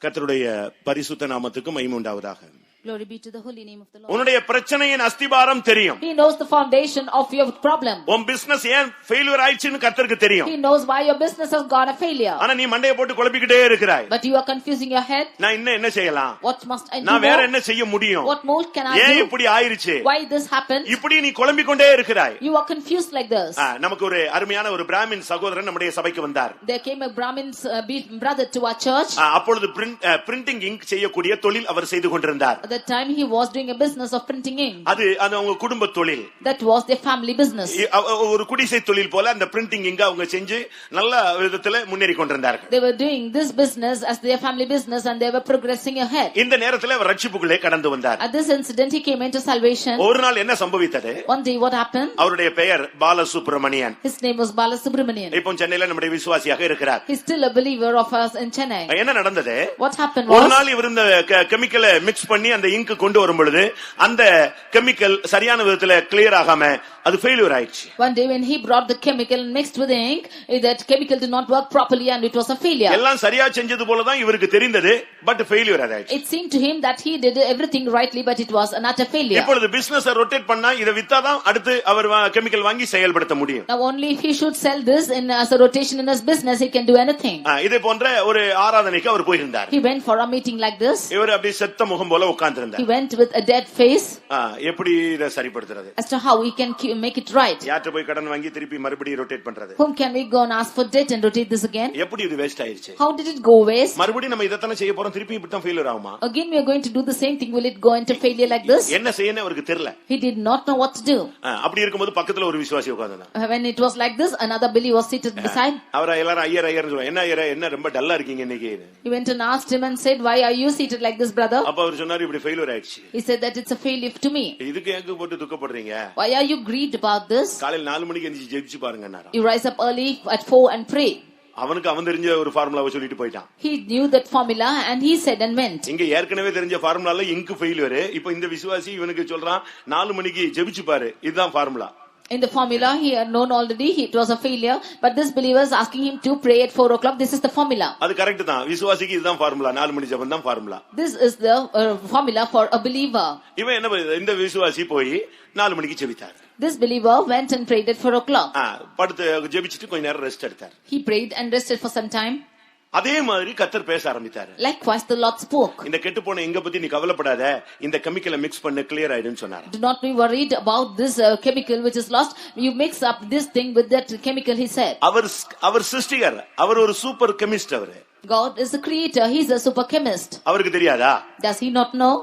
கர்த்தருடைய பரிசுத்த நாமத்துக்கு மகிமை உண்டாவதாக. Glory be to the holy name of the Lord. உன்னுடைய பிரச்சனையின் அஸ்திபாரம் தெரியும். He knows the foundation of your problem. உன் பிசினஸ் ஏன் ஃபெயிலியர் ஆயிடுச்சுன்னு கர்த்தருக்கு தெரியும். He knows why your business has gone a failure. ஆனா நீ மண்டைய போட்டு குழப்பிக்கிட்டே இருக்கிறாய். But you are confusing your head. நான் என்ன செய்யலாம்? What must I do? நான் வேற என்ன செய்ய முடியும்? What more can I do? ஏன் இப்படி ஆயிருச்சு? Why this happened? இப்படி நீ குழம்பிக்கொண்டே இருக்கிறாய். You are confused like this. நமக்கு ஒரு அருமையான ஒரு பிராமின் சகோதரன் நம்முடைய சபைக்கு வந்தார். There came a Brahmin's brother to our church. அப்பொழுது பிரிண்டிங் இங்க் செய்யக்கூடிய தொழில் அவர் செய்து கொண்டிருந்தார். At that time he was doing a business of printing ink. அது அவங்க குடும்ப தொழில். That was their family business. ஒரு குடிசை தொழில் போல அந்த பிரிண்டிங் இங்க அவங்க செஞ்சு நல்ல விதத்துல முன்னேறி கொண்டிருந்தார்கள். They were doing this business as their family business and they were progressing ahead. இந்த நேரத்துல அவர் ரட்சிப்புக்குள்ளே கடந்து வந்தார். At this incident he came into salvation. ஒரு நாள் என்ன சம்பவித்தது? One day what happened? அவருடைய பெயர் Balasubramanian. His name was Balasubramanian. இப்போ சென்னையில நம்முடைய விசுவாசியாக இருக்கிறார். He's still a believer of us in Chennai. என்ன நடந்தது? What happened was, ஒரு நாள் இவர் இந்த கெமிக்கலை மிக்ஸ் பண்ணி அந்த இங்க் கொண்டு வரும் பொழுது அந்த கெமிக்கல் சரியான விதத்துல கிளியர் ஆகாம அது ஃபெயிலியர் ஆயிடுச்சு. One day when he brought the chemical and mixed with the ink, that chemical did not work properly and it was a failure. எல்லாம் சரியா செஞ்சது போல தான் இவருக்கு தெரிந்தது, பட் ஃபெயிலியர் ஆயிடுச்சு. It seemed to him that he did everything rightly, but it was an utter failure. இப்பொழுது business rotate பண்ணா இத வித்தாதான் அடுத்து அவர் கெமிக்கல் வாங்கி செயல்படுத்த முடியும். Now only if he should sell this in as a rotation in his business he can do anything. இதே போன்ற ஒரு ஆராதனைக்கு அவர் போயிருந்தார். He went for a meeting like this. இவர் அப்படியே செத்த முகம் போல உட்கார்ந்திருந்தார். He went with a dead face. எப்படி இத சரிப்படுத்துறது? As to how we can make it right. யார்ட்ட போய் கடன் வாங்கி திருப்பி மறுபடியும் ரொட்டேட் பண்றது? Whom can we go and ask for debt and rotate this again? எப்படி இது வேஸ்ட் ஆயிருச்சு? How did it go waste? மறுபடியும் நம்ம இதத்தான செய்ய போறோம், திருப்பி இப்படி தான் ஃபெயிலியர் ஆகுமா? Again we are going to do the same thing. Will it go into failure like this? என்ன செய்யணும் அவருக்கு தெரியல. He did not know what to do. அப்படி இருக்கும்போது பக்கத்துல ஒரு விசுவாசி உட்கார்ந்தார். When it was like this, another believer was seated beside. அவரை எல்லாரும் ஐயர் ஐயர்னு சொல்றாங்க. என்ன ஐயரே, என்ன ரொம்ப டல்லா இருக்கீங்க இன்னைக்கு? He went and asked him and said, why are you seated like this, brother? அப்ப அவர் சொன்னாரு, இப்படி ஃபெயிலியர் ஆயிடுச்சு. He said that it's a failure to me. இதுக்கு ஏங்க போட்டு துக்கப்படுறீங்க? Why are you grieved about this? காலையில 4 மணிக்கு எந்திரிச்சு ஜெபிச்சு பாருங்கன்னாரா. You rise up early at 4 and pray. அவனுக்கு அவன் தெரிஞ்ச ஒரு ஃபார்முலாவை சொல்லிட்டு போயிட்டான். He knew that formula and he said and went. இங்க ஏற்கனவே தெரிஞ்ச ஃபார்முலால இங்க் ஃபெயிலியர். இப்போ இந்த விசுவாசி இவனுக்கு சொல்றான் 4 மணிக்கு ஜெபிச்சு பாரு, இதுதான் formula. In the formula he had known already, it was a failure, but this believer is asking him to pray at 4 o'clock. This is the formula. அது கரெக்ட் தான். விசுவாசிக்கு இதுதான் ஃபார்முலா, 4 மணி ஜெபம் தான் formula. This is the formula for a believer. இவன் என்ன பண்ணுது? இந்த விசுவாசி போய் 4 மணிக்கு ஜெபித்தார். This believer went and prayed at 4 o'clock. படுத்து ஜெபிச்சிட்டு கொஞ்ச நேரம் ரெஸ்ட் எடுத்தார். He prayed and rested for some time. அதே மாதிரி கர்த்தர் பேச ஆரம்பித்தார். Likewise the Lord spoke. இந்த கெட்டு போன எங்க பத்தி நீ கவலைப்படாத, இந்த கெமிக்கலை மிக்ஸ் பண்ண கிளியர் ஆயிடுன்னு சொன்னார். Do not be worried about this chemical which is lost. You mix up this thing with that chemical, he said. அவர் சிருஷ்டிகர், அவர் ஒரு சூப்பர் கெமிஸ்ட். அவர் God is the creator, he is a super chemist. அவருக்கு தெரியாதா? Does he not know?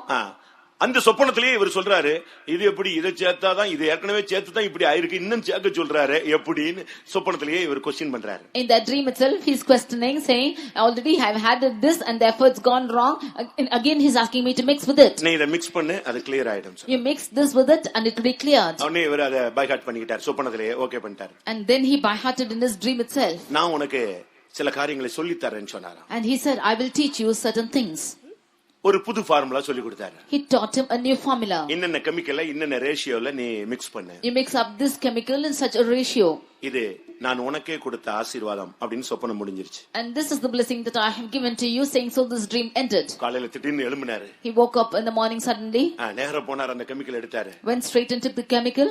அந்த சொப்பனத்திலேயே இவர் சொல்றாரு, இது எப்படி இதை சேர்த்தாதான், இது ஏற்கனவே சேர்த்துதான் இப்படி ஆயிருக்கு, இன்னும் சேர்க்க சொல்றாரு எப்படின்னு சொப்பனத்திலேயே இவர் கொஸ்டின் பண்றாரு. In that dream itself he is questioning, saying already I have had this and therefore it's gone wrong. And again he is asking me to mix with it. நீ இத மிக்ஸ் பண்ணு, அது கிளியர் ஆயிடும். You mix this with it and it will be cleared. அவனே இவர் அதை by heart பண்ணிக்கிட்டார், சொப்பனத்திலேயே okay பண்ணிட்டார். And then he by hearted in his dream itself. நான் உனக்கு சில காரியங்களை சொல்லி தரேன்னு சொன்னாராம். And he said, I will teach you certain things. ஒரு புது ஃபார்முலா சொல்லி கொடுத்தாரு. He taught him a new formula. இன்னென்ன கெமிக்கலை இன்னென்ன ரேஷியோல நீ மிக்ஸ் பண்ணு. You mix up this chemical in such a ratio. இது நான் உனக்கே கொடுத்த ஆசீர்வாதம் அப்படின்னு சொப்பனம் முடிஞ்சிருச்சு. And this is the blessing that I have given to you, saying so this dream ended. காலையில திடீர்னு எழும்பினாரு. He woke up in the morning suddenly. நேரா போனார், அந்த கெமிக்கல் எடுத்தாரு. Went straight and took the chemical.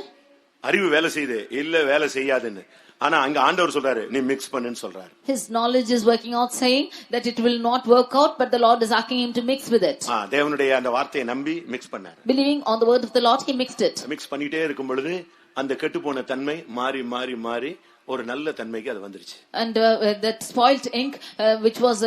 அறிவு வேலை செய்யுது, இல்ல வேலை செய்யாதுன்னு. ஆனா அங்க ஆண்டவர் சொல்றாரு, நீ மிக்ஸ் பண்ணுன்னு சொல்றாரு. His knowledge is working out, saying that it will not work out, but the Lord is asking him to mix with it. தேவனுடைய அந்த வார்த்தையை நம்பி மிக்ஸ் பண்ணாரு. Believing on the word of the Lord, he mixed it. Mix பண்ணிட்டே இருக்கும் பொழுது அந்த கெட்டுப்போன தன்மை மாறி மாறி மாறி ஒரு நல்ல தன்மைக்கு அது வந்துருச்சு. And that spoiled ink which was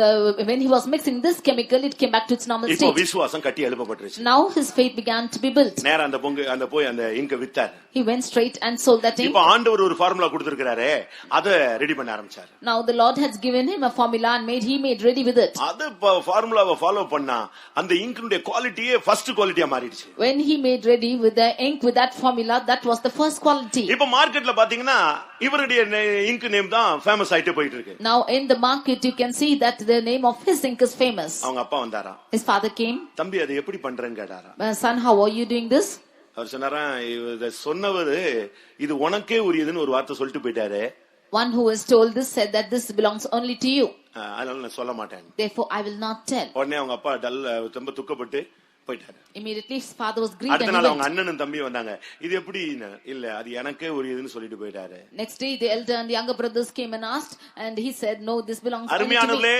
when he was mixing this chemical, it came back to its normal state. இப்போ விசுவாசம் கட்டி எழுப்பப்பட்டுருச்சு. Now his faith began to be built. நேரா அந்த போய் அந்த இங்க வித்தார். He went straight and sold that ink. இப்போ ஆண்டவர் ஒரு ஃபார்முலா கொடுத்திருக்காரே, அத ரெடி பண்ண ஆரம்பிச்சார். Now the Lord has given him a formula and made ready with it. அது ஃபார்முலாவை ஃபாலோ பண்ணா அந்த இங்கினுடைய குவாலிட்டியே ஃபர்ஸ்ட் குவாலிட்டியா மாறிடுச்சு. When he made ready with the ink with that formula, that was the first quality. இப்போ மார்க்கெட்ல பாத்தீங்கன்னா இவருடைய இங்க் நேம் தான் ஃபேமஸ் ஆயிட்டே போயிட்டு இருக்கு. Now in the market you can see that the name of his ink is famous. அவங்க அப்பா வந்தாரா. His father came. தம்பி அது எப்படி பண்றேன்னு கேட்டாரா. Son, how are you doing this? அவர் சொன்னாரா, இத சொன்னவர் இது உனக்கே உரியதுன்னு ஒரு வார்த்தை சொல்லிட்டு போயிட்டாரு. One who was told this said that this belongs only to you. அதனால நான் சொல்ல மாட்டேன். Therefore I will not tell. உடனே அவங்க அப்பா ரொம்ப துக்கப்பட்டு போயிட்டாரு. Immediately his father was grieved. அடுத்த நாள் அவங்க அண்ணனும் தம்பி வந்தாங்க. இது எப்படி? இல்ல அது எனக்கே ஒரு இதுன்னு சொல்லிட்டு போயிட்டாரு. Next day the elder and the younger brothers came and asked, and he said, no, this belongs only to me. அருமையானவர்களே,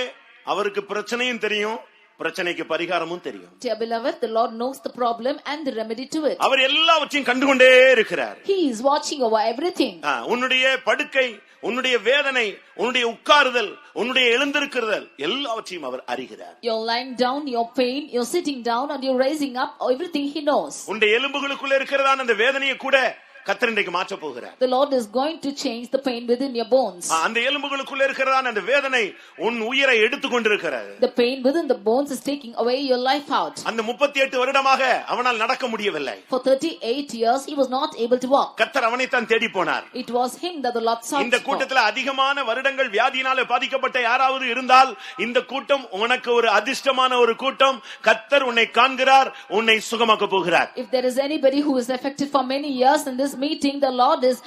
அவருக்கு பிரச்சனையும் தெரியும், பிரச்சனைக்கு பரிகாரமும் தெரியும். Dear beloved, the Lord knows the problem and the remedy to it. அவர் எல்லாவற்றையும் கண்டுகொண்டே இருக்கிறார். He is watching over everything. உன்னுடைய படுக்கை, உன்னுடைய வேதனை, உன்னுடைய உட்காருதல், உன்னுடைய எழுந்திருக்கிறதல் எல்லாவற்றையும் அவர் அறிகிறார். You're lying down, your pain, you're sitting down, and you're raising up, everything he knows. உன்னுடைய எலும்புகளுக்குள்ள இருக்கிறதான அந்த வேதனையை கூட கர்த்தர் இன்றைக்கு மாற்ற போகிறார். The Lord is going to change the pain within your bones. அந்த எலும்புகளுக்குள்ள இருக்கிறதான அந்த வேதனை உன் உயிரை எடுத்து கொண்டிருக்கிறது. The pain within the bones is taking away your life out. அந்த 38 வருடமாக அவனால் நடக்க முடியவில்லை. For 38 years he was not able to walk. கர்த்தர் அவனை தான் தேடி போனார். It was him that the Lord sought. இந்த கூட்டத்தில் அதிகமான வருடங்கள் வியாதியினால பாதிக்கப்பட்ட யாராவது இருந்தால் இந்த கூட்டம் உனக்கு ஒரு அதிர்ஷ்டமான ஒரு கூட்டம். கர்த்தர் உன்னை காண்கிறார், உன்னை சுகமாக்க போகிறார். If there is anybody who is affected for many years in this meeting, the Lord is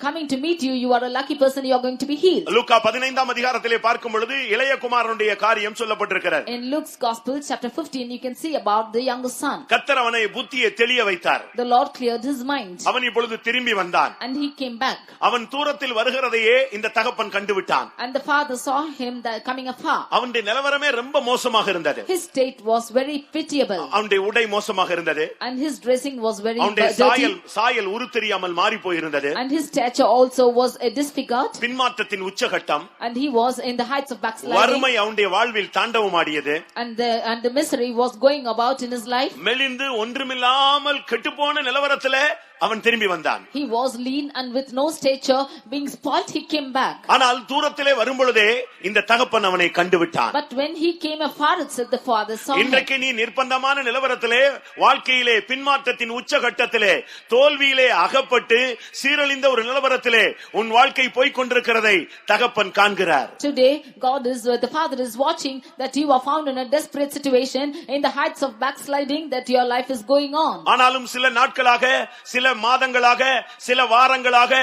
coming to meet you. You are a lucky person, you are going to be healed. லூக்கா 15ஆம் அதிகாரத்திலே பார்க்கும் பொழுது இளைய குமாரனுடைய காரியம் சொல்லப்பட்டிருக்கிறது. In Luke's gospel chapter 15 you can see about the younger son. கர்த்தர் அவனை புத்தியை தெளிய வைத்தார். The Lord cleared his mind. அவன் இப்பொழுது திரும்பி வந்தான். And he came back. அவன் தூரத்தில் வருகிறதையே இந்த தகப்பன் கண்டுவிட்டான். And the father saw him coming afar. அவனுடைய நிலவரமே ரொம்ப மோசமாக இருந்தது. His state was very pitiable. அவனுடைய உடை மோசமாக இருந்தது. And his dressing was very அவனுடைய dirty. சாயல் உருத்தெரியாமல் மாறி போயிருந்தது. And his stature also was disfigured. பின்மாற்றத்தின் உச்சகட்டம். And he was in the heights of backsliding. வறுமை அவனுடைய வாழ்வில் தாண்டவமாடியது. And the misery was going about in his life. மெலிந்து ஒன்றுமில்லாமல் கெட்டுப்போன நிலவரத்திலே அவன் திரும்பி வந்தான். He was lean and with no stature, being spoiled, he came back. ஆனால் தூரத்திலே வரும்பொழுதே இந்த தகப்பன் அவனை கண்டுவிட்டான். But when he came afar, it said the father saw him. இன்றைக்கு நீ நிர்பந்தமான நிலவரத்திலே, வாழ்க்கையிலே, பின்மாற்றத்தின் உச்சகட்டத்திலே, தோல்வியிலே அகப்பட்டு சீரழிந்த ஒரு நிலவரத்திலே உன் வாழ்க்கை போய்க் கொண்டிருக்கிறதை தகப்பன் காண்கிறார். Today the father is watching that you are found in a desperate situation, in the heights of backsliding, that your life is going on. ஆனாலும் சில நாட்களாக, சில மாதங்களாக, சில வாரங்களாக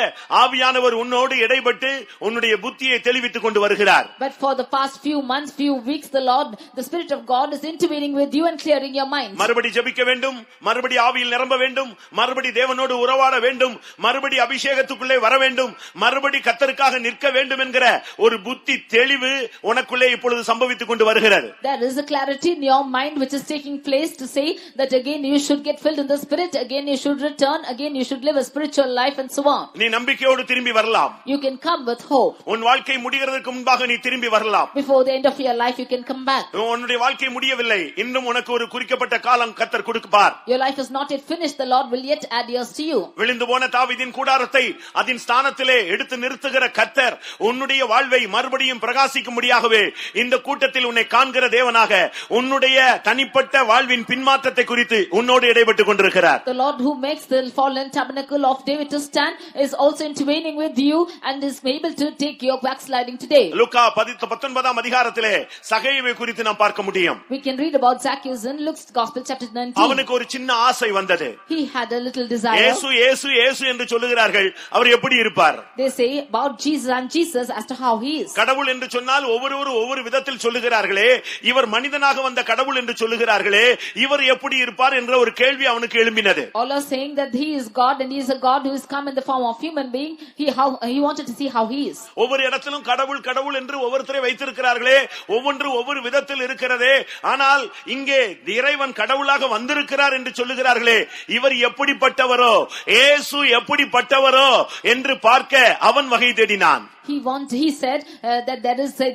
ஆவியானவர் உன்னோடு இடைப்பட்டு உன்னுடைய புத்தியை தெளிவித்துக் கொண்டு வருகிறார். But for the past few months, few weeks, the Spirit of God is intervening with you and clearing your mind. மறுபடி ஜெபிக்க வேண்டும், மறுபடி ஆவியில் நிரம்ப வேண்டும், மறுபடி தேவனோடு உறவாட வேண்டும், மறுபடி அபிஷேகத்துக்குள்ளே வர வேண்டும், மறுபடி கர்த்தருக்காக நிற்க வேண்டும் என்கிற ஒரு புத்தி தெளிவு உனக்குள்ளே இப்பொழுது சம்பவித்துக் கொண்டு வருகிறது. There is a clarity in your mind which is taking place to say that again you should get filled in the Spirit, again you should return, again you should live a spiritual life and so on. நீ நம்பிக்கையோடு திரும்பி வரலாம். You can come with hope. உன் வாழ்க்கை முடிகிறதுக்கு முன்பாக நீ திரும்பி வரலாம். Before the end of your life you can come back. உன்னுடைய வாழ்க்கை முடியவில்லை, இன்னும் உனக்கு ஒரு குறிக்கப்பட்ட காலம் கர்த்தர் கொடுப்பார். Your life is not yet finished, the Lord will yet add years to you. விழுந்து போன தாவீதின் கூடாரத்தை அதன் ஸ்தானத்திலே எடுத்து நிறுத்துகிற கர்த்தர் உன்னுடைய வாழ்வை மறுபடியும் பிரகாசிக்கும்படியாகவே இந்த கூட்டத்தில் உன்னை காண்கிற தேவனாக உன்னுடைய தனிப்பட்ட வாழ்வின் பின்மாற்றத்தை குறித்து உன்னோடு இடைப்பட்டுக் கொண்டிருக்கிறார். The Lord who makes the fallen tabernacle of David to stand is also intervening with you and is able to take your backsliding today. லூக்கா 19ஆம் அதிகாரத்திலே சகேயுவை குறித்து நாம் பார்க்க முடியும். We can read about Zacchaeus in Luke's Gospel chapter 19. அவனுக்கு ஒரு சின்ன ஆசை வந்தது. He had a little desire. இயேசு இயேசு இயேசு என்று சொல்லுகிறார்கள், அவர் எப்படி இருப்பார்? They say about Jesus and Jesus as to how he is. கடவுள் என்று சொன்னால் ஒவ்வொருவரும் ஒவ்வொரு விதத்தில் சொல்லுகிறார்களே, இவர் மனிதனாக வந்த கடவுள் என்று சொல்லுகிறார்களே, இவர் எப்படி இருப்பார் என்ற ஒரு கேள்வி அவனுக்கு எழும்பினது. All are saying that he is God and he is a God who has come in the form of human being. He wanted to see how he is. ஒவ்வொரு இடத்திலும் கடவுள் கடவுள் என்று ஒவ்வொருத்தரை வைத்திருக்கிறார்களே, ஒவ்வொன்று ஒவ்வொரு விதத்தில் இருக்கிறதே, ஆனால் இங்கே இறைவன் கடவுளாக வந்திருக்கிறார் என்று சொல்லுகிறார்களே, இவர் எப்படிப்பட்டவரோ, இயேசு எப்படிப்பட்டவரோ என்று பார்க்க அவன் வகை தேடினான். He said that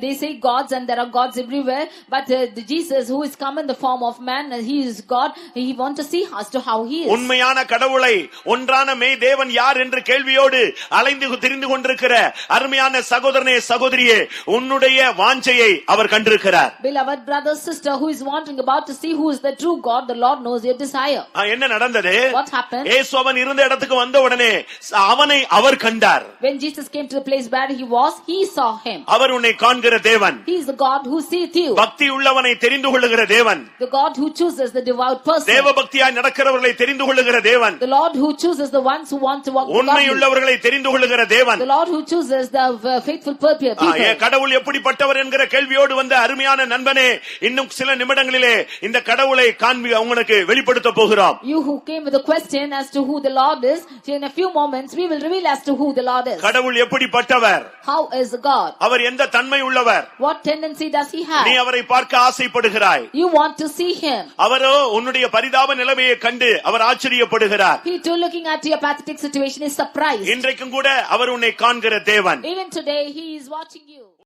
they say gods and there are gods everywhere, but the Jesus who is come in the form of man, he is God. He want to see as to how he is. உண்மையான கடவுளை, ஒன்றான மெய் தேவன் யார் என்ற கேள்வியோடு அலைந்து திரிந்து கொண்டிருக்கிற அருமையான சகோதரனே சகோதரியே, உன்னுடைய வாஞ்சையை அவர் கண்டிருக்கிறார். Beloved brother sister who is wondering about to see who is the true God, the Lord knows your desire. என்ன நடந்தது? What happened? இயேசு அவன் இருந்த இடத்துக்கு வந்த உடனே அவனை அவர் கண்டார். When Jesus came to the place where he he was, he saw him. அவர் உன்னை காண்கிற தேவன். He is the God who seeth you. பக்தி உள்ளவனை தெரிந்து கொள்ளுகிற தேவன். The God who chooses the devout person. தேவ பக்தியாய் நடக்கிறவர்களை தெரிந்து கொள்ளுகிற தேவன். The Lord who chooses the ones who want to walk with God. உண்மையுள்ளவர்களை தெரிந்து கொள்ளுகிற தேவன். The Lord who chooses the faithful people. கடவுள் எப்படிப்பட்டவர் என்கிற கேள்வியோடு வந்த அருமையான நண்பனே, இன்னும் சில நிமிடங்களிலே இந்த கடவுளை உங்களுக்கு வெளிப்படுத்த போகிறோம். You who came with a question as to who the Lord is, in a few moments we will reveal as to who the Lord is. கடவுள் எப்படிப்பட்டவர்? How is God? அவர் எந்த தன்மை உள்ளவர்? What tendency does he have? நீ அவரை பார்க்க ஆசைப்படுகிறாய். You want to see him. அவரோ உன்னுடைய பரிதாப நிலைமையை கண்டு அவர் ஆச்சரியப்படுகிறார். He too, looking at your pathetic situation, is surprised. இன்றைக்கும் கூட அவர் உன்னை காண்கிற தேவன். Even today he is watching you.